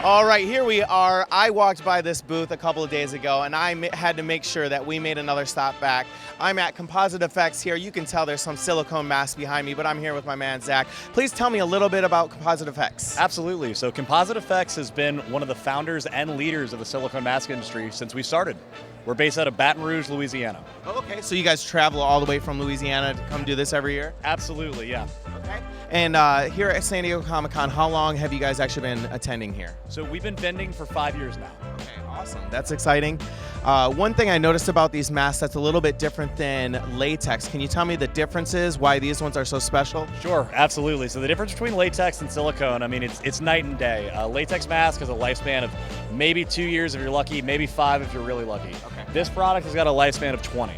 All right, here we are. I walked by this booth a couple of days ago, and I had to make sure that we made another stop back. I'm at Composite Effects here. You can tell there's some silicone masks behind me, but I'm here with my man, Zach. Please tell me a little bit about Composite Effects. Absolutely. So Composite Effects has been one of the founders and leaders of the silicone mask industry since we started. We're based out of Baton Rouge, Louisiana. Oh, okay, so you guys travel all the way from Louisiana to come do this every year? Absolutely, yeah. Okay. And here at San Diego Comic-Con, how long have you guys actually been attending here? So we've been vending for 5 years now. Okay, awesome. That's exciting. One thing I noticed about these masks that's a little bit different than latex. Can you tell me the differences, why these ones are so special? Sure, absolutely. So the difference between latex and silicone, I mean, it's night and day. A latex mask has a lifespan of maybe 2 years if you're lucky, maybe 5 if you're really lucky. Okay. This product has got a lifespan of 20.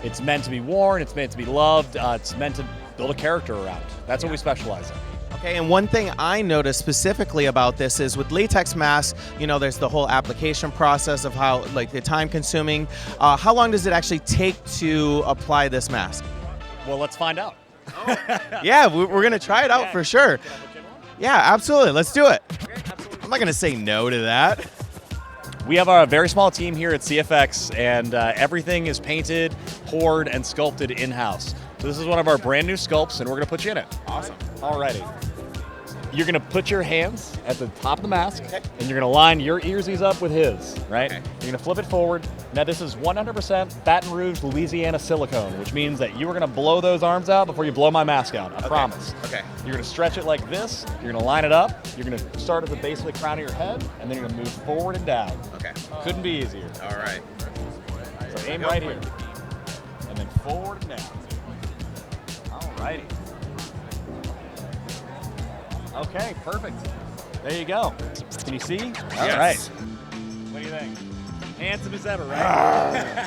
It's meant to be worn, it's meant to be loved, it's meant to build a character around. That's what we specialize in. Okay, and one thing I noticed specifically about this is with latex masks, you know, there's the whole application process of how, like, the time consuming. How long does it actually take to apply this mask? Well, let's find out. Oh. Yeah, we're going to try it out for sure. Yeah, absolutely. Let's do it. Okay, absolutely. I'm not going to say no to that. We have a very small team here at CFX, and everything is painted, poured, and sculpted in-house. So this is one of our brand new sculpts, and we're going to put you in it. Awesome. Alrighty. You're going to put your hands at the top of the mask, Okay. and you're going to line your earsies up with his, right? Okay. You're going to flip it forward. Now this is 100% Baton Rouge, Louisiana silicone, which means that you are going to blow those arms out before you blow my mask out. I promise. Okay. You're going to stretch it like this. You're going to line it up. You're going to start at the base of the crown of your head, and then you're going to move forward and down. Okay. Couldn't be easier. All right. So aim right here, and then forward and down. Alrighty. Okay, perfect. There you go. Can you see? Yes. All right. What do you think? Handsome as ever, right?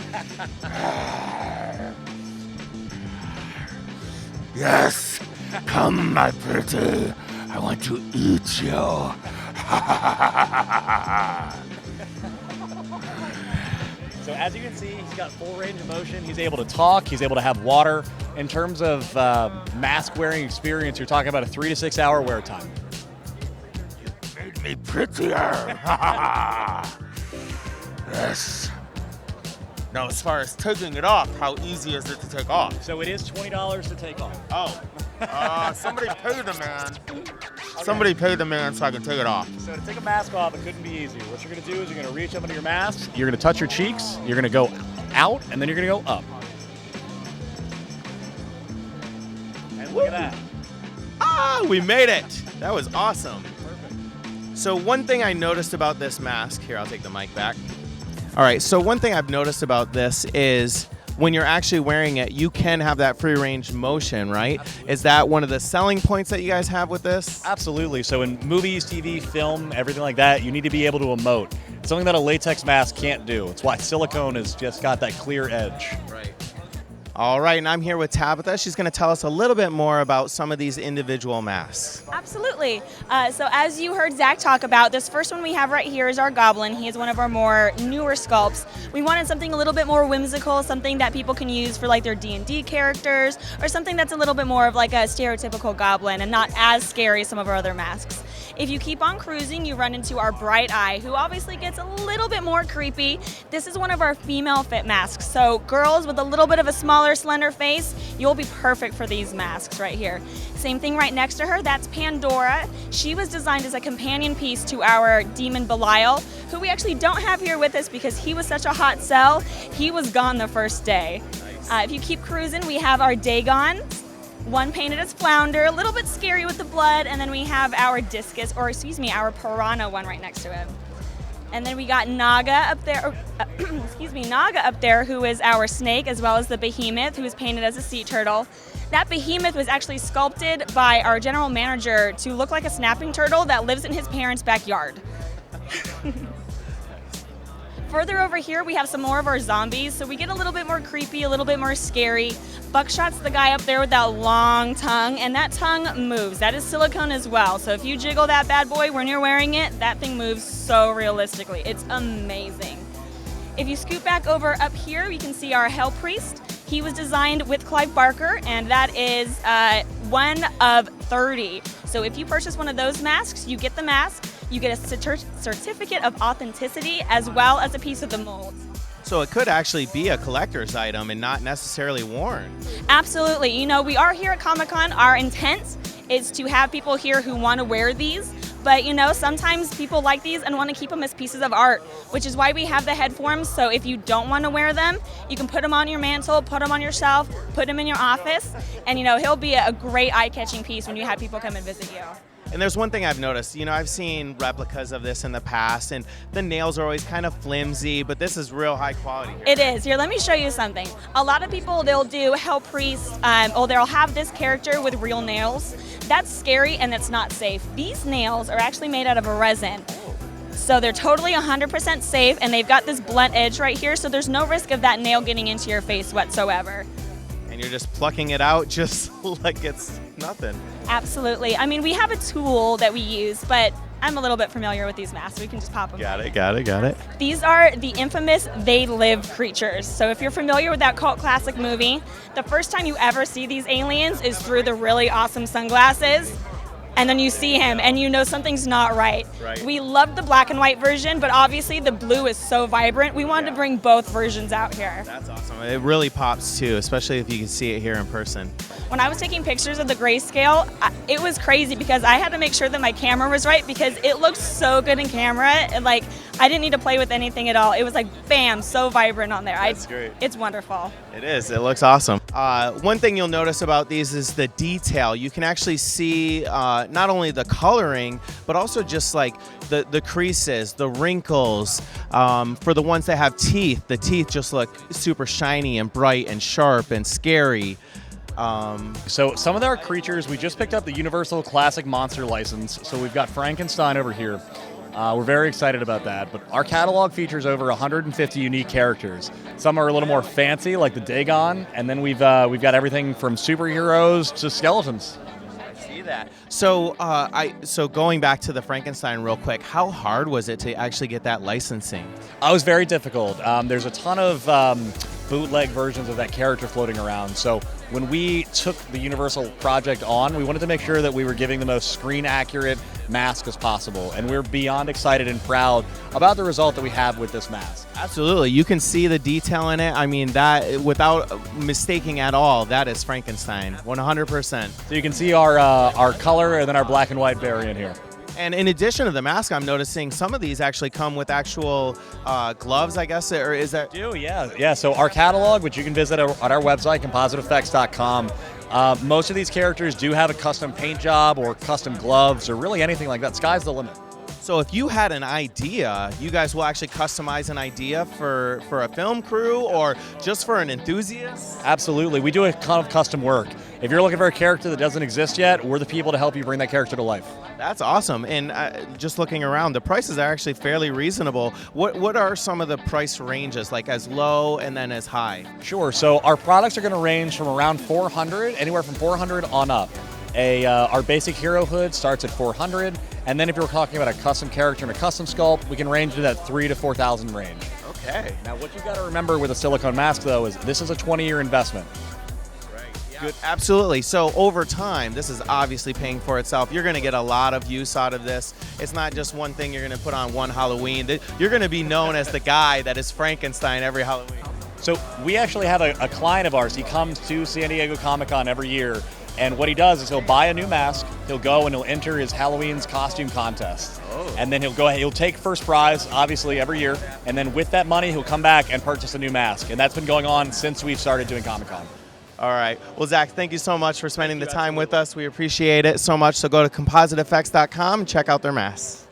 Yes, come, my pretty. I want to eat you. So as you can see, he's got full range of motion. He's able to talk. He's able to have water. In terms of mask wearing experience, you're talking about a 3 to 6 hour wear time. Made me prettier. Yes. Now, as far as taking it off, how easy is it to take off? So it is $20 to take off. Oh, somebody pay the man. Somebody pay the man so I can take it off. So to take a mask off, it couldn't be easier. What you're going to do is you're going to reach up under your mask, you're going to touch your cheeks, you're going to go out, and then you're going to go up. And look at that. Ah, we made it. That was awesome. Perfect. So one thing I noticed about this mask, here, I'll take the mic back. All right, so one thing I've noticed about this is when you're actually wearing it, you can have that free range motion, right? Absolutely. Is that one of the selling points that you guys have with this? Absolutely. So in movies, TV, film, everything like that, you need to be able to emote. It's something that a latex mask can't do. It's why silicone has just got that clear edge. Right. All right, and I'm here with Tabitha. She's going to tell us a little bit more about some of these individual masks. Absolutely. So as you heard Zach talk about, this first one we have right here is our Goblin. He is one of our more newer sculpts. We wanted something a little bit more whimsical, something that people can use for like their D&D characters, or something that's a little bit more of like a stereotypical Goblin and not as scary as some of our other masks. If you keep on cruising, you run into our Bright Eye, who obviously gets a little bit more creepy. This is one of our female fit masks. So girls with a little bit of a smaller, slender face, you'll be perfect for these masks right here. Same thing right next to her, that's Pandora. She was designed as a companion piece to our demon Belial, who we actually don't have here with us because he was such a hot sell. He was gone the first day. If you keep cruising, we have our Dagon. One painted as Flounder, a little bit scary with the blood, and then we have our Discus, or excuse me, our Piranha one right next to him. And then we got Naga up there, Naga up there, who is our snake, as well as the Behemoth, who is painted as a sea turtle. That Behemoth was actually sculpted by our general manager to look like a snapping turtle that lives in his parents' backyard. Further over here, we have some more of our zombies, so we get a little bit more creepy, a little bit more scary. Buckshot's the guy up there with that long tongue, and that tongue moves. That is silicone as well, so if you jiggle that bad boy when you're wearing it, that thing moves so realistically. It's amazing. If you scoot back over up here, you can see our Hell Priest. He was designed with Clive Barker, and that is one of 30. So if you purchase one of those masks, you get the mask, You get a certificate of authenticity as well as a piece of the mold. So it could actually be a collector's item and not necessarily worn. Absolutely. You know, we are here at Comic-Con. Our intent is to have people here who want to wear these. But you know, sometimes people like these and want to keep them as pieces of art, which is why we have the head forms. So if you don't want to wear them, you can put them on your mantle, put them on your shelf, put them in your office, and you know, he'll be a great eye-catching piece when you have people come and visit you. And there's one thing I've noticed, you know, I've seen replicas of this in the past, and the nails are always kind of flimsy, but this is real high quality here. It is. Here, let me show you something. A lot of people, they'll do Hell Priest, or they'll have this character with real nails. That's scary and it's not safe. These nails are actually made out of a resin. So they're totally 100% safe, and they've got this blunt edge right here, so there's no risk of that nail getting into your face whatsoever. And you're just plucking it out just like it's nothing. Absolutely. I mean, we have a tool that we use, but I'm a little bit familiar with these masks. We can just pop them. Got it. These are the infamous They Live creatures. So if you're familiar with that cult classic movie, the first time you ever see these aliens is through the really awesome sunglasses. And then you see him and you know something's not right. We loved the black and white version, but obviously the blue is so vibrant. We wanted to bring both versions out here. That's awesome. It really pops too, especially if you can see it here in person. When I was taking pictures of the grayscale, it was crazy because I had to make sure that my camera was right because it looked so good in camera. And like, I didn't need to play with anything at all. It was like, bam, so vibrant on there. That's great. It's wonderful. It is. It looks awesome. One thing you'll notice about these is the detail. You can actually see not only the coloring, but also just like the creases, the wrinkles. For the ones that have teeth, the teeth just look super shiny and bright and sharp and scary. So some of our creatures, we just picked up the Universal Classic Monster license. So we've got Frankenstein over here. We're very excited about that, but our catalog features over 150 unique characters. Some are a little more fancy, like the Dagon, and then we've got everything from superheroes to skeletons. I see that. So, so going back to the Frankenstein real quick, how hard was it to actually get that licensing? It was very difficult. There's a ton of bootleg versions of that character floating around. So when we took the Universal project on, we wanted to make sure that we were giving the most screen accurate mask as possible. And we're beyond excited and proud about the result that we have with this mask. Absolutely. You can see the detail in it. I mean, that without mistaking at all, that is Frankenstein, 100%. So you can see our color and then our black and white variant here. And in addition to the mask, I'm noticing some of these actually come with actual gloves, I guess, or is that? Yeah. So our catalog, which you can visit on our website, compositeeffects.com, most of these characters do have a custom paint job or custom gloves or really anything like that. Sky's the limit. So if you had an idea, you guys will actually customize an idea for a film crew or just for an enthusiast? Absolutely. We do a ton of custom work. If you're looking for a character that doesn't exist yet, we're the people to help you bring that character to life. That's awesome. And just looking around, the prices are actually fairly reasonable. What are some of the price ranges, like as low and then as high? Sure. So our products are going to range from around $400, anywhere from $400 on up. Our basic hero hood starts at $400, and then if you're talking about a custom character and a custom sculpt, we can range to that $3,000 to $4,000 range. Okay. Now, what you've got to remember with a silicone mask, though, is this is a 20-year investment. Good. Absolutely. So over time, this is obviously paying for itself. You're going to get a lot of use out of this. It's not just one thing you're going to put on one Halloween. You're going to be known as the guy that is Frankenstein every Halloween. So we actually have a client of ours. He comes to San Diego Comic-Con every year, and what he does is he'll buy a new mask, he'll go and he'll enter his Halloween's costume contest. And then he'll take first prize, obviously, every year, and then with that money, he'll come back and purchase a new mask. And that's been going on since we've started doing Comic-Con. All right. Well, Zach, thank you so much for spending the time with us. We appreciate it so much. So go to compositeeffects.com and check out their masks.